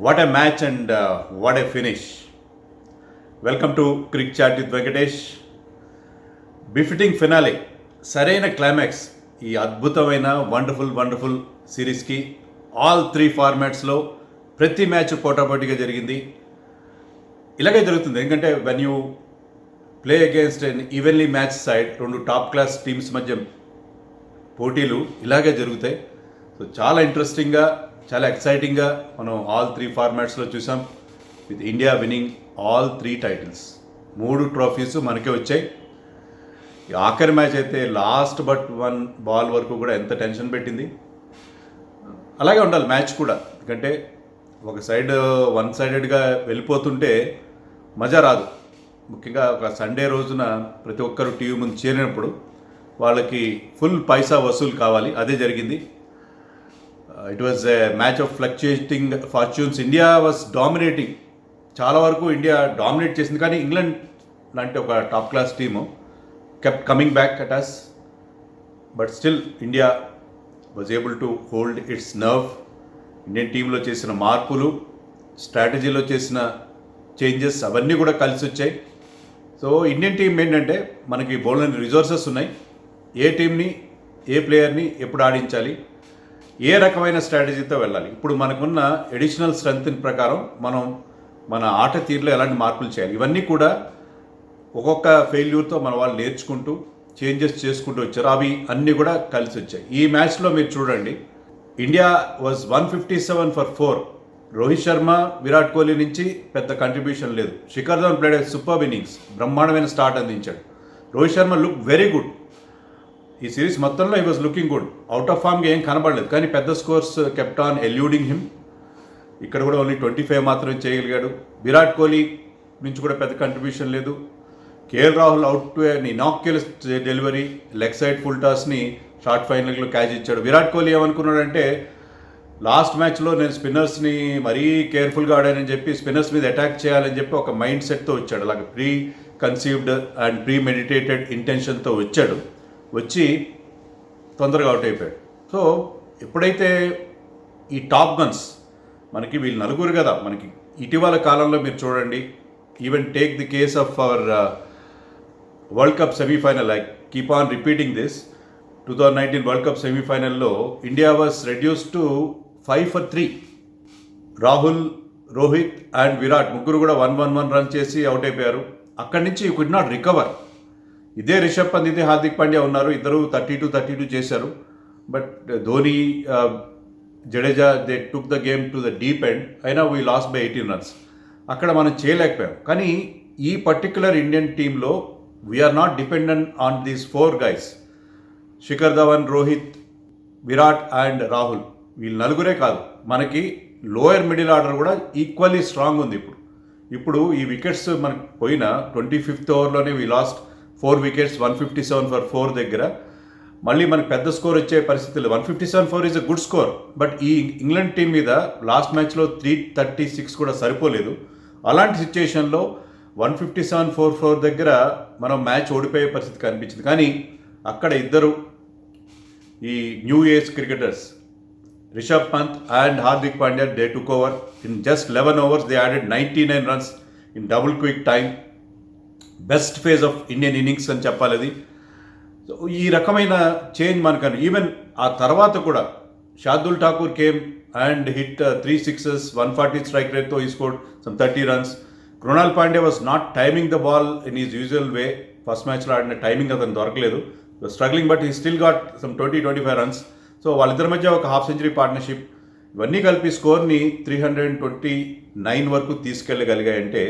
What a match and what a finish. Welcome to Cricket Chat with Venkatesh. Befitting finale. సరైన climax ఈ అద్భుతమైన wonderful సిరీస్కి all 3 ఫార్మాట్స్లో ప్రతి match పోటాపోటీగా జరిగింది. ఇలాగే జరుగుతుంది ఎందుకంటే when you play against an evenly match side రెండు టాప్ క్లాస్ టీమ్స్ మధ్య పోటీలు ఇలాగే జరుగుతాయి. సో చాలా ఇంట్రెస్టింగ్గా చాలా ఎక్సైటింగ్గా మనం ఆల్ 3 ఫార్మాట్స్లో చూసాం. With India winnowing all 3 titles. 3 trophies మనకే వచ్చాయి. ఆఖరి మ్యాచ్ అయితే లాస్ట్ బట్ 1 బాల్ వరకు కూడా ఎంత టెన్షన్ పెట్టింది. అలాగే ఉండాలి మ్యాచ్ కూడా, ఎందుకంటే ఒక సైడ్ వన్ సైడెడ్గా వెళ్ళిపోతుంటే మజా రాదు. ముఖ్యంగా ఒక సండే రోజున ప్రతి ఒక్కరు టీవీ ముందు చేరినప్పుడు వాళ్ళకి ఫుల్ పైసా వసూలు కావాలి. అదే జరిగింది. It was a match of fluctuating fortunes. India was dominating. చాలా వరకు ఇండియా డామినేట్ చేసింది, కానీ ఇంగ్లాండ్ లాంటి ఒక top class team kept coming back at us, but still India was able to hold its nerve. Indian టీంలో చేసిన మార్పులు, స్ట్రాటజీలో చేసిన చేంజెస్ అవన్నీ కూడా కలిసి వచ్చాయి. సో ఇండియన్ టీం ఏంటంటే మనకి బౌలర్ రిసోర్సెస్ ఉన్నాయి. ఏ టీంని ఏ ప్లేయర్ని ఎప్పుడు ఆడించాలి, ఏ రకమైన స్ట్రాటజీతో వెళ్ళాలి, ఇప్పుడు మనకున్న ఎడిషనల్ స్ట్రెంగ్త్ ప్రకారం మనం మన ఆట తీరులో ఎలాంటి మార్పులు చేయాలి, ఇవన్నీ కూడా ఒక్కొక్క ఫెయిల్యూర్తో మన వాళ్ళు నేర్చుకుంటూ చేంజెస్ చేసుకుంటూ వచ్చారు. అవి అన్నీ కూడా కలిసి వచ్చాయి. ఈ మ్యాచ్లో మీరు చూడండి, India was 157 for 4. Rohit Sharma, Virat Kohli నుంచి పెద్ద కంట్రిబ్యూషన్ లేదు. Shikhar Dhawan played super innings, బ్రహ్మాండమైన స్టార్ట్ అందించాడు. Rohit Sharma look very good. ఈ సిరీస్ మొత్తంలో he was looking good. Out of ఫామ్గా ఏం కనబడలేదు, కానీ పెద్ద scores kept on eluding him. ఇక్కడ కూడా ఓన్లీ 25 మాత్రమే చేయగలిగాడు. విరాట్ కోహ్లీ నుంచి కూడా పెద్ద కంట్రిబ్యూషన్ లేదు. KL Rahul out to an innocuous delivery, leg side full టాస్ని షార్ట్ ఫైనల్లో క్యాచ్ ఇచ్చాడు. విరాట్ కోహ్లీ ఏమనుకున్నాడంటే లాస్ట్ మ్యాచ్లో నేను స్పిన్నర్స్ని మరీ కేర్ఫుల్గా ఆడానని చెప్పి స్పిన్నర్స్ మీద అటాక్ చేయాలని చెప్పి ఒక మైండ్ సెట్తో వచ్చాడు. అలాగే preconceived and premeditated ఇంటెన్షన్తో వచ్చాడు. వచ్చి తొందరగా అవుట్ అయిపోయాడు. సో ఎప్పుడైతే ఈ టాప్ గన్స్ మనకి వీళ్ళు నలుగురు కదా, మనకి ఇటీవల కాలంలో మీరు చూడండి, even take the case of our world cup semifinal, I keep on repeating this. 2019 world cup సెమీఫైనల్లో India was reduce to 5 for 3. Rahul, Rohit and Virat ముగ్గురు కూడా 1-1 రన్ చేసి అవుట్ అయిపోయారు. అక్కడి నుంచి యూ కుడ్ నాట్ రికవర్. ఇదే రిషబ్ పంత్, ఇదే హార్దిక్ పాండ్యా ఉన్నారు, ఇద్దరు 32 చేశారు. But Dhoni, Jadeja, they took the game to the deep end. అయినా వీ లాస్ట్ బై 18 runs. అక్కడ మనం చేయలేకపోయాం. కానీ ఈ పర్టిక్యులర్ ఇండియన్ టీంలో we are not dependent on these 4 guys. Shikhar Dhawan, Rohit, Virat and Rahul, వీళ్ళు నలుగురే కాదు, మనకి లోయర్ మిడిల్ ఆర్డర్ కూడా ఈక్వల్లీ స్ట్రాంగ్ ఉంది. ఇప్పుడు ఈ వికెట్స్ మనకు పోయిన 25th ఓవర్లోనే వీ లాస్ట్ 4 wickets, 157 for 4 దగ్గర. మళ్ళీ మనకు పెద్ద స్కోర్ వచ్చే పరిస్థితులు. 157 is a good score. But ఈ ఇంగ్లాండ్ టీం మీద లాస్ట్ మ్యాచ్లో 336 కూడా సరిపోలేదు. అలాంటి సిచ్యుయేషన్లో 157 for 4 దగ్గర మనం మ్యాచ్ ఓడిపోయే పరిస్థితి కనిపించింది. కానీ అక్కడ ఇద్దరు ఈ new age cricketers, Rishabh Pant and Hardik Pandya, they took over. In just 11 overs they added 99 runs in double quick time. Best phase of Indian innings అని చెప్పాలి అది. సో ఈ రకమైన చేంజ్ మనకని ఈవెన్ ఆ తర్వాత కూడా Shardul Thakur came and hit 3 sixes, 140 strike rateతో ఈ scored some 30 runs. Krunal Pandya was not timing the ball in is usual way. First మ్యాచ్లో ఆడిన టైమింగ్ అతను దొరకలేదు, struggling, but he still got some 20-25 runs. So వాళ్ళిద్దరి మధ్య ఒక హాఫ్ సెంచరీ పార్ట్నర్షిప్, ఇవన్నీ కలిపి స్కోర్ని 329 వరకు తీసుకెళ్ళగలిగాయంటే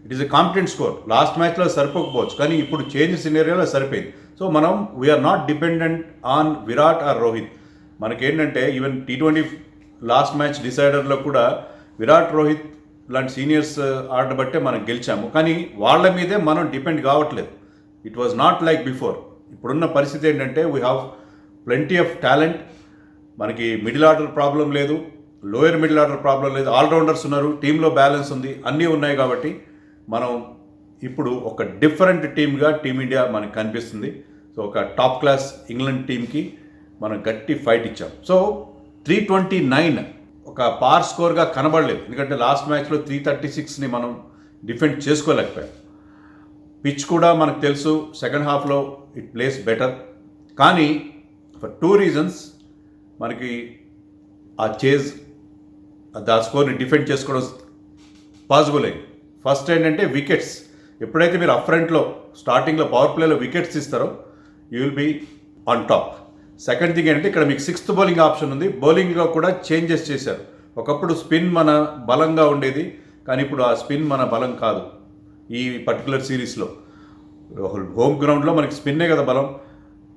it is a competent score. Last మ్యాచ్లో సరిపోకపోవచ్చు, కానీ ఇప్పుడు చేంజ్ సినేరియోలో సరిపోయింది. సో మనం we are not dependent on Virat or Rohit. మనకేంటంటే ఈవెన్ T20 లాస్ట్ మ్యాచ్ డిసైడర్లో కూడా విరాట్, రోహిత్ లాంటి సీనియర్స్ ఆడబట్టే మనం గెలిచాము. కానీ వాళ్ళ మీదే మనం డిపెండ్ కావట్లేదు. It was not like before. ఇప్పుడున్న పరిస్థితి ఏంటంటే we have plenty of talent. మనకి మిడిల్ ఆర్డర్ ప్రాబ్లం లేదు, లోయర్ మిడిల్ ఆర్డర్ ప్రాబ్లం లేదు, ఆల్రౌండర్స్ ఉన్నారు, టీంలో బ్యాలెన్స్ ఉంది, అన్నీ ఉన్నాయి. కాబట్టి మనం ఇప్పుడు ఒక డిఫరెంట్ టీమ్గా టీమిండియా మనకు కనిపిస్తుంది. సో ఒక టాప్ క్లాస్ ఇంగ్లాండ్ టీంకి మనం గట్టి ఫైట్ ఇచ్చాం. సో 329 ఒక పార్ స్కోర్గా కనబడలేదు. ఎందుకంటే లాస్ట్ మ్యాచ్లో 336ని మనం డిఫెండ్ చేసుకోలేకపోయాం. పిచ్ కూడా మనకు తెలుసు, సెకండ్ హాఫ్లో ఇట్ ప్లేస్ బెటర్. కానీ ఫర్ 2 రీజన్స్ మనకి ఆ స్కోర్ని డిఫెండ్ చేసుకోవడం పాసిబుల్ అయింది. ఫస్ట్ ఏంటంటే వికెట్స్. ఎప్పుడైతే మీరు అప్ ఫ్రంట్లో స్టార్టింగ్లో పవర్ ప్లేలో వికెట్స్ ఇస్తారో you will be on top. Second thing ఏంటంటే ఇక్కడ మీకు 6th బౌలింగ్ ఆప్షన్ ఉంది. బౌలింగ్లో కూడా చేంజెస్ చేశారు. ఒకప్పుడు స్పిన్ మన బలంగా ఉండేది, కానీ ఇప్పుడు ఆ స్పిన్ మన బలం కాదు. ఈ పర్టికులర్ సిరీస్లో హోమ్ గ్రౌండ్లో మనకి స్పిన్నే కదా బలం.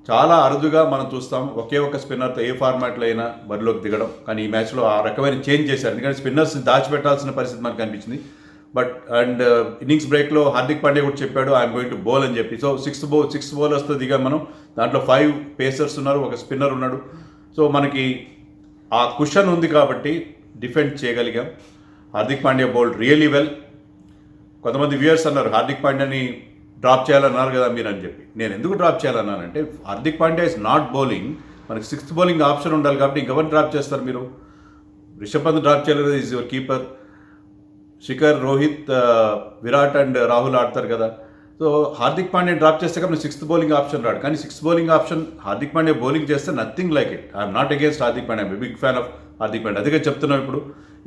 చాలా అరుదుగా మనం చూస్తాం ఒకే ఒక స్పిన్నర్తో ఏ ఫార్మాట్లో అయినా బరిలోకి దిగడం. కానీ ఈ మ్యాచ్లో ఆ రకమైన చేంజ్ చేశారు, ఎందుకంటే స్పిన్నర్స్ని దాచిపెట్టాల్సిన పరిస్థితి మనకు కనిపించింది. బట్ అండ్ ఇన్నింగ్స్ బ్రేక్లో హార్దిక్ పాండ్యా కూడా చెప్పాడు ఐఎమ్ గోయింగ్ టు బౌల్ అని చెప్పి. సో సిక్స్త్ బౌలర్స్తో దిగాం మనం. దాంట్లో 5 పేసర్స్ ఉన్నారు, ఒక స్పిన్నర్ ఉన్నాడు. సో మనకి ఆ కుషన్ ఉంది కాబట్టి డిఫెండ్ చేయగలిగాం. Hardik Pandya bowled really well. కొంతమంది వ్యూయర్స్ అన్నారు హార్దిక్ పాండ్యాని డ్రాప్ చేయాలన్నారు కదా మీరు అని చెప్పి. నేను ఎందుకు డ్రాప్ చేయాలన్నానంటే Hardik Pandya is not bowling. మనకి 6th బౌలింగ్ ఆప్షన్ ఉండాలి కాబట్టి ఇంకెవరిని డ్రాప్ చేస్తారు మీరు? రిషబ్ పంత్ డ్రాప్ చేయలేదు, is your keeper. Shikhar, Rohit, Virat and Rahul ఆడతారు కదా. సో హార్దిక్ పాండ్యా డ్రాప్ చేస్తే కాబట్టి 6th బౌలింగ్ ఆప్షన్ రాడు. కానీ 6th bowling option Hardik Pandya bowling చేస్తే nothing like it. I'm not against Hardik Pandya, I'm big fan of Hardik Pandya. అదిగా చెప్తున్నాం.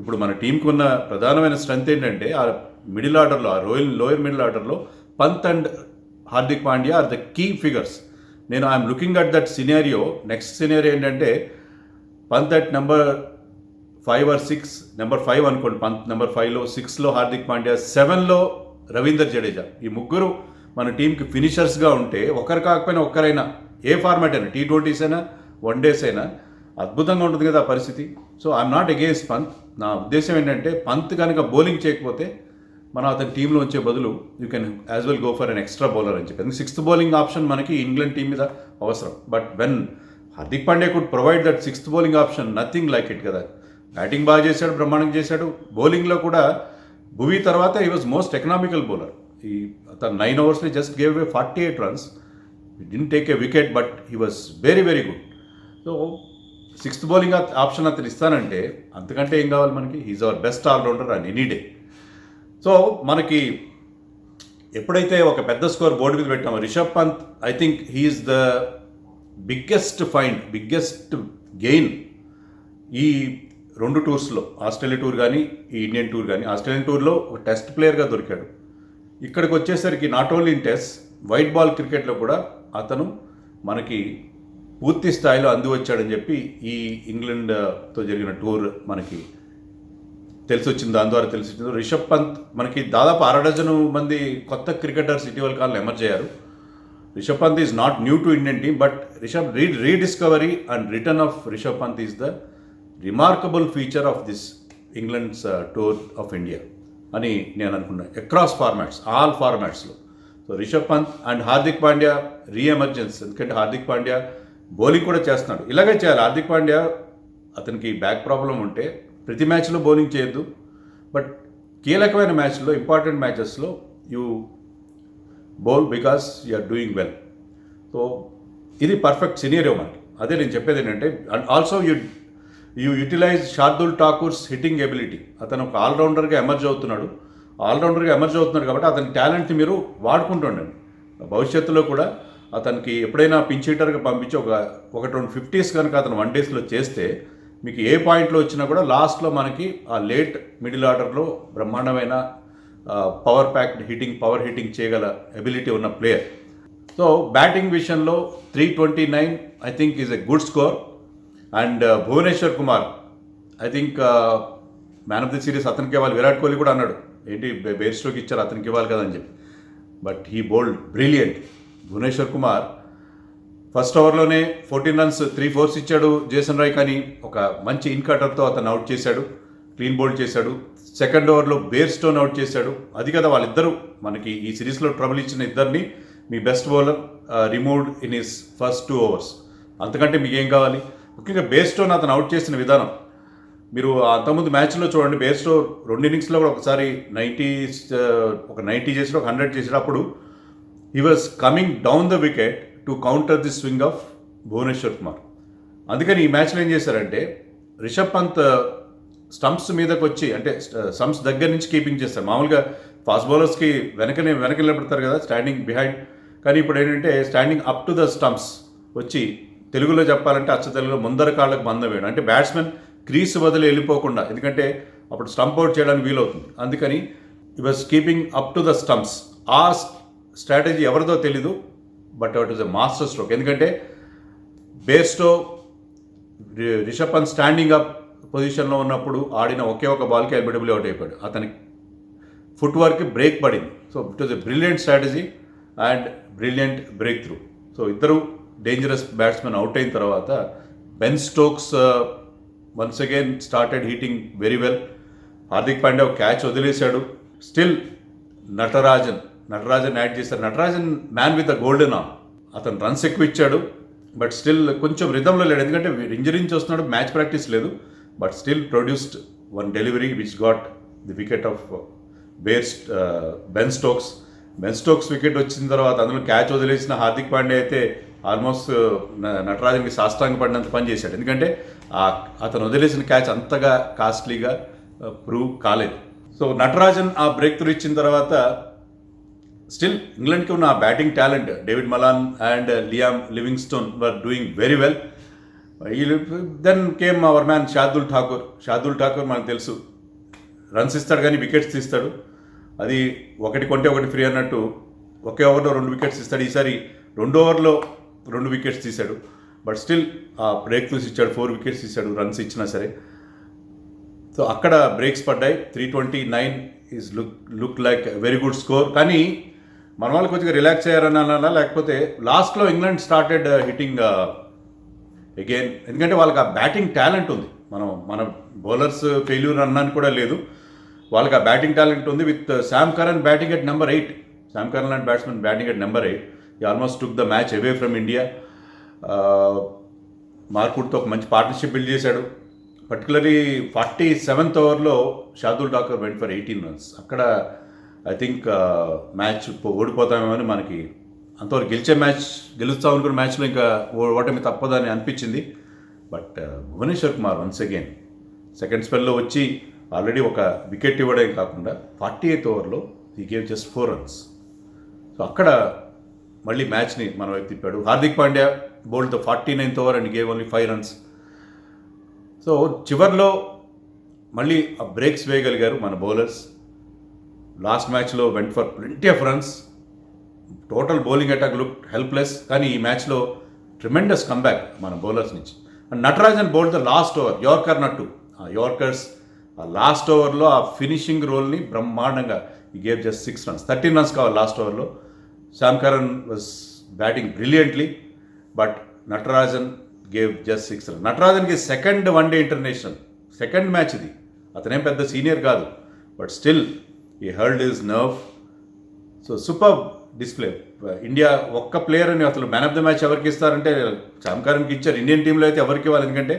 ఇప్పుడు మన టీంకి ఉన్న ప్రధానమైన స్ట్రెంత్ ఏంటంటే ఆ మిడిల్ ఆర్డర్లో, ఆ లోయర్ మిడిల్ ఆర్డర్లో Pant and Hardik Pandya are the key figures. నేను I'm looking at that scenario. Next scenario ఏంటంటే Pant at number 5 or 6, number 5 అనుకోండి. పంత్ నెంబర్ 5లో, 6లో హార్దిక్ పాండ్యా, 7లో రవీందర్ జడేజా. ఈ ముగ్గురు మన టీంకి ఫినిషర్స్గా ఉంటే ఒకరు కాకపోయినా ఒక్కరైనా ఏ ఫార్మాట్ అయినా, T20s అయినా, వన్డేస్ అయినా అద్భుతంగా ఉంటుంది కదా ఆ పరిస్థితి. So I'm not against Pant. నా ఉద్దేశం ఏంటంటే పంత్ కనుక బౌలింగ్ చేయకపోతే మనం అతని టీంలో ఉంచే బదులు you can as well go for an extra bowler అని చెప్పి. 6th బౌలింగ్ ఆప్షన్ మనకి ఇంగ్లాండ్ టీం మీద అవసరం. But when Hardik Pandya could provide that 6th bowling option, nothing like it కదా. బ్యాటింగ్ బాగా చేశాడు, బ్రహ్మాండంగా చేశాడు. బౌలింగ్లో కూడా భువీ తర్వాత he was most economical bowler. అతను 9 ఓవర్స్ని just gave away 48 runs. Didn't take a wicket, but he was very very good. So 6th bowling option అతను ఇస్తానంటే అంతకంటే ఏం కావాలి మనకి? He's our best allrounder and any day. So మనకి ఎప్పుడైతే ఒక పెద్ద స్కోర్ బోర్డు మీద పెట్టామో, Rishabh Pant I think he's the biggest find, biggest gain ఈ 2 టూర్స్లో. ఆస్ట్రేలియా టూర్ కానీ, ఈ ఇండియన్ టూర్ కానీ. ఆస్ట్రేలియన్ టూర్లో ఒక టెస్ట్ ప్లేయర్గా దొరికాడు. ఇక్కడికి వచ్చేసరికి not only in test, white ball క్రికెట్లో కూడా అతను మనకి పూర్తి స్థాయిలో అంది వచ్చాడని చెప్పి ఈ ఇంగ్లాండ్తో జరిగిన టూర్ మనకి తెలిసి వచ్చింది. దాని ద్వారా తెలిసి వచ్చింది. రిషబ్ పంత్ మనకి దాదాపు 6 మంది కొత్త క్రికెటర్స్ ఇటీవల కాలంలో ఎమర్జ్ అయ్యారు. Rishabh Pant is not new to Indian team, but rediscovery and return of Rishabh Pant is the remarkable feature of this England's tour of India అని నేను అనుకున్నాను. అక్రాస్ ఫార్మాట్స్, ఆల్ ఫార్మాట్స్లో. So Rishabh Pant and Hardik Pandya reemergence. ఎందుకంటే హార్దిక్ పాండ్యా బౌలింగ్ కూడా చేస్తున్నాడు. ఇలాగే చేయాలి. హార్దిక్ పాండ్యా అతనికి బ్యాక్ ప్రాబ్లం ఉంటే ప్రతి మ్యాచ్లో బౌలింగ్ చేయొద్దు, బట్ కీలకమైన మ్యాచ్లో, ఇంపార్టెంట్ మ్యాచెస్లో you bowl because you are doing well. So ఇది పర్ఫెక్ట్ సినారియో మనకి. అదే నేను చెప్పేది ఏంటంటే, and also you utilize Shardul Thakur's hitting ability. అతను ఒక ఆల్రౌండర్గా ఎమర్జ్ అవుతున్నాడు కాబట్టి అతని టాలెంట్ని మీరు వాడుకుంటుండండి. భవిష్యత్తులో కూడా అతనికి ఎప్పుడైనా పించ్ హిట్టర్గా పంపించి ఒక 50s కనుక అతను వన్డేస్లో చేస్తే మీకు ఏ పాయింట్లో వచ్చినా కూడా లాస్ట్లో మనకి ఆ లేట్ మిడిల్ ఆర్డర్లో బ్రహ్మాండమైన పవర్ హిట్టింగ్ చేయగల ఎబిలిటీ ఉన్న ప్లేయర్. సో బ్యాటింగ్ విషయంలో 329 I think is a good score. And Bhuvneshwar Kumar I think man of the series అతనికి ఇవ్వాలి. విరాట్ కోహ్లీ కూడా అన్నాడు ఏంటి బేర్ స్ట్రోక్ ఇచ్చారు అతనికి ఇవ్వాలి కదా అని చెప్పి. But he bowled brilliant. Bhuvneshwar Kumar first ఓవర్లోనే 14 runs 3 4s ఇచ్చాడు జేసన్ రాయ్, కానీ ఒక మంచి ఇన్కటర్తో అతను అవుట్ చేశాడు, క్లీన్ బౌల్డ్ చేశాడు. సెకండ్ ఓవర్లో బేర్ స్టోన్ అవుట్ చేశాడు. అది కదా వాళ్ళిద్దరూ మనకి ఈ సిరీస్లో ట్రబుల్ ఇచ్చిన ఇద్దరిని మీ best bowler removed in his first 2 overs. అంతకంటే మీకు ఏం కావాలి? ముఖ్యంగా బేర్ స్టోన్ అతను అవుట్ చేసిన విధానం మీరు అంతకుముందు మ్యాచ్లో చూడండి. బేర్ స్టో 2 innings కూడా ఒకసారి 90 చేసాడు, ఒక 100 చేసాడు. అప్పుడు he was coming down the wicket to counter the swing of Bhuvneshwar Kumar. అందుకని ఈ మ్యాచ్లో ఏం చేశారంటే రిషబ్ పంత్ స్టంప్స్ మీదకి వచ్చి అంటే స్టంప్స్ దగ్గర నుంచి కీపింగ్ చేస్తారు. మామూలుగా ఫాస్ట్ బౌలర్స్కి వెనక నిలబడతారు కదా స్టాండింగ్ బిహైండ్, కానీ ఇప్పుడు ఏంటంటే standing up to the stumps వచ్చి, తెలుగులో చెప్పాలంటే అచ్చ తెలుగులో ముందర కాళ్ళకు బంధం వేయడం, అంటే బ్యాట్స్మెన్ క్రీస్ వదిలి వెళ్ళిపోకుండా, ఎందుకంటే అప్పుడు స్టంప్ అవుట్ చేయడానికి వీలవుతుంది. అందుకని ఈ was keeping up to the stumps. ఆ స్ట్రాటజీ ఎవరిదో తెలీదు, but it is a master stroke. ఎందుకంటే Bairstow Rishabh Pant standing up పొజిషన్లో ఉన్నప్పుడు ఆడిన ఒకే ఒక బాల్కి ఎల్బిడబ్ల్యూ అవుట్ అయిపోయాడు. అతని ఫుట్ వర్క్ బ్రేక్ పడింది. So it was a brilliant strategy and brilliant break through. So ఇద్దరు డేంజరస్ బ్యాట్స్మెన్ అవుట్ అయిన తర్వాత Ben Stokes once again started heating very well. Hardik Pandya ఒక క్యాచ్ వదిలేశాడు. స్టిల్ నటరాజన్ యాడ్ చేశారు. Natarajan man with the golden arm. అతను runs ఎక్కువ ఇచ్చాడు, but still కొంచెం రిథంలో లేడు, ఎందుకంటే ఇంజరీ నుంచి వస్తున్నాడు, మ్యాచ్ ప్రాక్టీస్ లేదు. But still produced one delivery which got the wicket of Ben Stokes wicket వచ్చిన తర్వాత అందులో క్యాచ్ వదిలేసిన హార్దిక్ పాండ్యా అయితే ఆల్మోస్ట్ నటరాజన్కి సాష్టాంగ పడినంత పని చేశాడు. ఎందుకంటే అతను వదిలేసిన క్యాచ్ అంతగా కాస్ట్లీగా ప్రూవ్ కాలేదు. సో నటరాజన్ ఆ బ్రేక్ త్రూ ఇచ్చిన తర్వాత స్టిల్ ఇంగ్లాండ్కి ఉన్న ఆ batting talent, David Malan and Liam Livingstone were doing very well. Then came our man Shardul Thakur మనకు తెలుసు, రన్స్ ఇస్తాడు కానీ వికెట్స్ తీస్తాడు. అది ఒకటి కొంటే ఒకటి ఫ్రీ అన్నట్టు ఒకే ఓవర్లో 2 వికెట్స్ ఇస్తాడు. ఈసారి 2 ఓవర్లో 2 వికెట్స్ తీశాడు, బట్ స్టిల్ ఆ బ్రేక్ త్రూస్ ఇచ్చాడు, 4 వికెట్స్ ఇచ్చాడు రన్స్ ఇచ్చినా సరే. సో అక్కడ బ్రేక్స్ పడ్డాయి. 329 is look like very good score. కానీ మన వాళ్ళు కొద్దిగా రిలాక్స్ అయ్యారని అనాలా, లేకపోతే లాస్ట్లో ఇంగ్లాండ్ స్టార్టెడ్ హిట్టింగ్ అగైన్, ఎందుకంటే వాళ్ళకి ఆ బ్యాటింగ్ టాలెంట్ ఉంది. మన బౌలర్స్ ఫెయిల్యూర్ అన్నానికి కూడా లేదు, వాళ్ళకి ఆ బ్యాటింగ్ టాలెంట్ ఉంది. With Sam Curran batting at number 8, Sam Curran లాంటి బ్యాట్స్మెన్ బ్యాటింగ్ అట్ నెంబర్ 8, ఈ almost took the match away from India. మార్కుడ్తో ఒక మంచి పార్ట్నర్షిప్ బిల్డ్ చేశాడు. పర్టికులర్లీ 47th ఓవర్లో Shardul Thakur went for 18 runs. అక్కడ ఐ థింక్ మ్యాచ్ ఓడిపోతామేమని, మనకి అంతవరకు గెలుస్తాం అనుకున్న మ్యాచ్లో ఇంకా ఓటమి తప్పదని అనిపించింది. But Bhuvneshwar Kumar once again second స్పెల్లో వచ్చి ఆల్రెడీ ఒక వికెట్ ఇవ్వడమే కాకుండా 48th ఓవర్లో he gave just 4 runs. So అక్కడ మళ్ళీ మ్యాచ్ని మన వైపు తిప్పాడు. Hardik Pandya bowled the 49th over and gave only 5 runs. So చివర్లో మళ్ళీ ఆ బ్రేక్స్ వేయగలిగారు మన బౌలర్స్. లాస్ట్ మ్యాచ్లో went for plenty of runs, total bowling attack look helpless. కానీ ఈ మ్యాచ్లో ట్రిమెండస్ కంబ్యాక్ మన బౌలర్స్ నుంచి. And Natarajan bowled the last over, yorker Nattu, ఆ యార్కర్స్ ఆ లాస్ట్ ఓవర్లో ఆ ఫినిషింగ్ రోల్ని బ్రహ్మాండంగా ఈ గేవ్ జస్ట్ 6 runs, 13 runs కావాలి లాస్ట్ ఓవర్లో. Sam Curran was batting brilliantly, but Natarajan gave just 6 runs. నటరాజన్కి second one day international, second match ఇది. అతనేం పెద్ద సీనియర్ కాదు, బట్ స్టిల్ ఈ hurled his nerve. So super display. India ఒక్క ప్లేయర్ అని అసలు మ్యాన్ ఆఫ్ ద మ్యాచ్ ఎవరికి ఇస్తారంటే శామ్ కరన్కి ఇచ్చారు. ఇండియన్ టీంలో అయితే ఎవరికి ఇవ్వాలి, ఎందుకంటే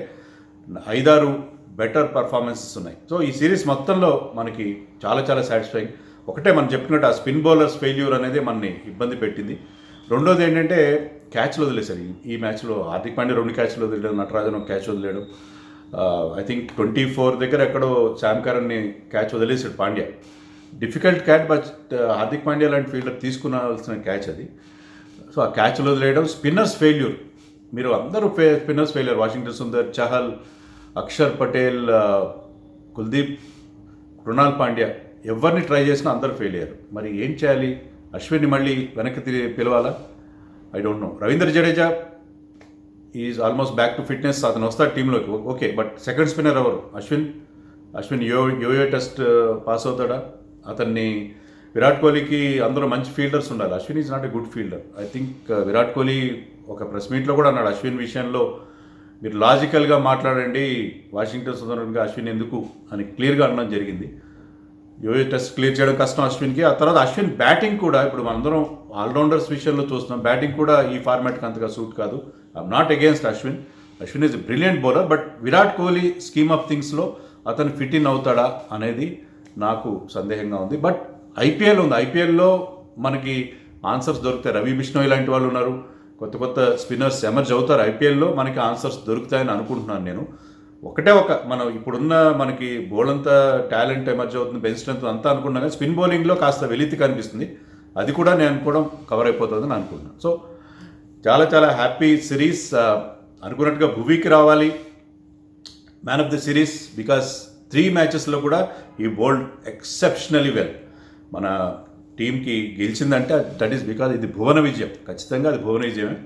5-6 బెటర్ పర్ఫార్మెన్సెస్ ఉన్నాయి. సో ఈ సిరీస్ మొత్తంలో మనకి చాలా చాలా సాటిస్ఫైయింగ్. ఒకటే మనం చెప్పుకున్నట్టు ఆ స్పిన్ బౌలర్స్ ఫెయిల్యూర్ అనేది మనని ఇబ్బంది పెట్టింది. రెండోది ఏంటంటే క్యాచ్లు వదిలేశారు ఈ మ్యాచ్లో. హార్దిక్ పాండ్యా 2 క్యాచ్లు వదిలేడు, నటరాజన్ ఒక క్యాచ్ వదిలేడు. ఐ థింక్ 24 దగ్గర ఎక్కడో శామ్ కరన్ని క్యాచ్ వదిలేశాడు Pandya. Difficult catch, but Hardik Pandya లాంటి ఫీల్డర్ తీసుకురావాల్సిన క్యాచ్ అది. సో ఆ క్యాచ్లు వదిలేయడం, స్పిన్నర్స్ ఫెయిల్యూర్. మీరు అందరూ స్పిన్నర్స్ ఫెయిల్యూర్. వాషింగ్టన్ సుందర్, చహల్, అక్షర్ పటేల్, కుల్దీప్, కృణాల్ పాండ్యా, ఎవరిని ట్రై చేసినా అందరూ ఫెయిల్ అయ్యారు. మరి ఏం చేయాలి? అశ్విన్ని మళ్ళీ వెనక్కి పిలవాలా? I don't know. Ravindra Jadeja is almost back to fitness, అతను వస్తాడు టీంలోకి, ఓకే. బట్ సెకండ్ స్పిన్నర్ ఎవరు? అశ్విన్ యోయో టెస్ట్ పాస్ అవుతాడా? అతన్ని విరాట్ కోహ్లీకి అందరూ మంచి ఫీల్డర్స్ ఉండాలి. Ashwin is not a good fielder. I think Virat Kohli ఒక ప్రెస్ మీట్లో కూడా అన్నాడు, అశ్విన్ విషయంలో మీరు లాజికల్గా మాట్లాడండి, వాషింగ్టన్ సుందర్గా అశ్విన్ ఎందుకు అని క్లియర్గా అనడం జరిగింది. యోయో టెస్ట్ క్లియర్ చేయడం కష్టం అశ్విన్కి. ఆ తర్వాత అశ్విన్ బ్యాటింగ్ కూడా, ఇప్పుడు మనందరం ఆల్రౌండర్స్ విషయంలో చూస్తున్నాం, బ్యాటింగ్ కూడా ఈ ఫార్మాట్కి అంతగా సూట్ కాదు. I'm not against Ashwin. Ashwin is a brilliant bowler, but Virat Kohli scheme of థింగ్స్లో అతను ఫిట్ ఇన్ అవుతాడా అనేది నాకు సందేహంగా ఉంది. బట్ ఐపీఎల్ ఉంది, ఐపీఎల్లో మనకి ఆన్సర్స్ దొరుకుతాయి. రవి బిష్ణోయ్ లాంటి వాళ్ళు ఉన్నారు, కొత్త స్పిన్నర్స్ ఎమర్జ్ అవుతారు. ఐపీఎల్లో మనకి ఆన్సర్స్ దొరుకుతాయని అనుకుంటున్నాను నేను. మనం ఇప్పుడున్న మనకి బౌలంత టాలెంట్ ఎమర్జ్ అవుతుంది, బెంచ్ స్ట్రెంత్ అంతా అనుకున్నా కానీ స్పిన్ బౌలింగ్లో కాస్త వెలితి కనిపిస్తుంది. అది కూడా నేను అనుకోవడం కవర్ అయిపోతుందని అనుకుంటున్నాను. సో చాలా చాలా హ్యాపీ సిరీస్. అనుకున్నట్టుగా భువీకి రావాలి man of the series, because 3 మ్యాచెస్లో కూడా ఈ బౌల్డ్ ఎక్సెప్షనలీ వెల్. మన టీంకి గెలిచిందంటే దట్ ఈస్ బికాజ్ ఇది భువన విజయం, ఖచ్చితంగా అది భువన విజయమే.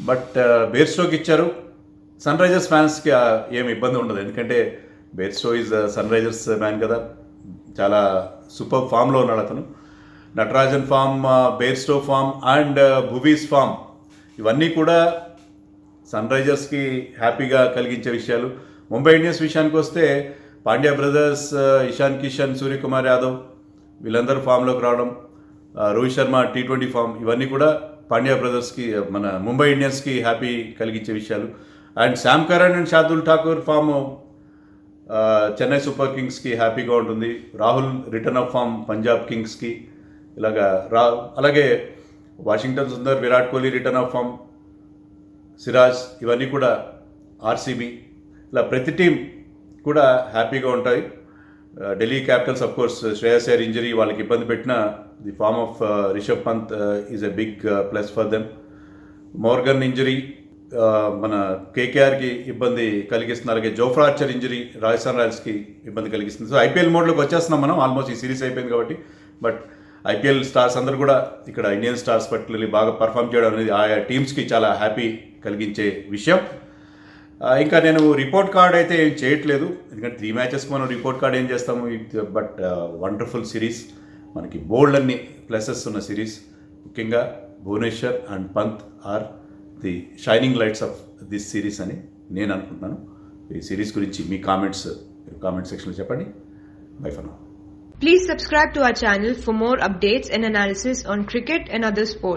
బట్ బేర్స్టోకి ఇచ్చారు. సన్ రైజర్స్ ఫ్యాన్స్కి ఏమి ఇబ్బంది ఉండదు, ఎందుకంటే Bairstow is Sunrisers man కదా, చాలా సూపర్ ఫామ్లో ఉన్నాడు అతను. Natarajan form, Bairstow form and Bhuvi's form, ఇవన్నీ కూడా సన్ రైజర్స్కి హ్యాపీగా కలిగించే విషయాలు. ముంబై ఇండియన్స్ విషయానికి వస్తే పాండ్యా బ్రదర్స్, ఇషాన్ కిషన్, సూర్యకుమార్ యాదవ్ వీళ్ళందరూ ఫామ్లోకి రావడం, రోహిత్ శర్మ T20 ఫామ్, ఇవన్నీ కూడా పాండ్యా బ్రదర్స్కి, మన ముంబై ఇండియన్స్కి హ్యాపీ కలిగించే విషయాలు. And Sam Curran and Shardul Thakur form Chennai super కింగ్స్కి హ్యాపీగా ఉంటుంది. Rahul return of form Punjab కింగ్స్కి, ఇలాగా అలాగే Washington Sundar, Virat Kohli return of form, Siraj, ఇవన్నీ కూడా ఆర్సీబీ, ఇలా ప్రతి టీం కూడా హ్యాపీగా ఉంటాయి. Delhi capitals of course Shreyas Iyer injury వాళ్ళకి ఇబ్బంది పెట్టిన the form of Rishabh Pant is a big plus for them. Morgan injury మన కేకేఆర్కి ఇబ్బంది కలిగిస్తుంది. అలాగే జోఫ్రా ఆర్చర్ ఇంజరీ రాజస్థాన్ రాయల్స్కి ఇబ్బంది కలిగిస్తుంది. సో ఐపీఎల్ మోడ్లోకి వచ్చేస్తున్నాం మనం, ఆల్మోస్ట్ ఈ సిరీస్ అయిపోయింది కాబట్టి. బట్ ఐపీఎల్ స్టార్స్ అందరూ కూడా ఇక్కడ ఇండియన్ స్టార్స్ పర్టికులర్లీ బాగా పర్ఫామ్ చేయడం అనేది ఆయా టీమ్స్కి చాలా హ్యాపీ కలిగించే విషయం. ఇంకా నేను రిపోర్ట్ కార్డ్ అయితే ఏం చేయట్లేదు, ఎందుకంటే 3 మ్యాచెస్కి మనం రిపోర్ట్ కార్డ్ ఏం చేస్తాము. బట్ వండర్ఫుల్ సిరీస్, మనకి బోల్డ్ అన్ని ప్లసెస్ ఉన్న సిరీస్. ముఖ్యంగా Bhuvneshwar and Pant are the shining lights of this series అని నేను అనుకుంటున్నాను. ఈ సిరీస్ గురించి మీ కామెంట్ సెక్షన్లో చెప్పండి. By for now. Please subscribe to our channel for more updates and analysis on cricket and other sports.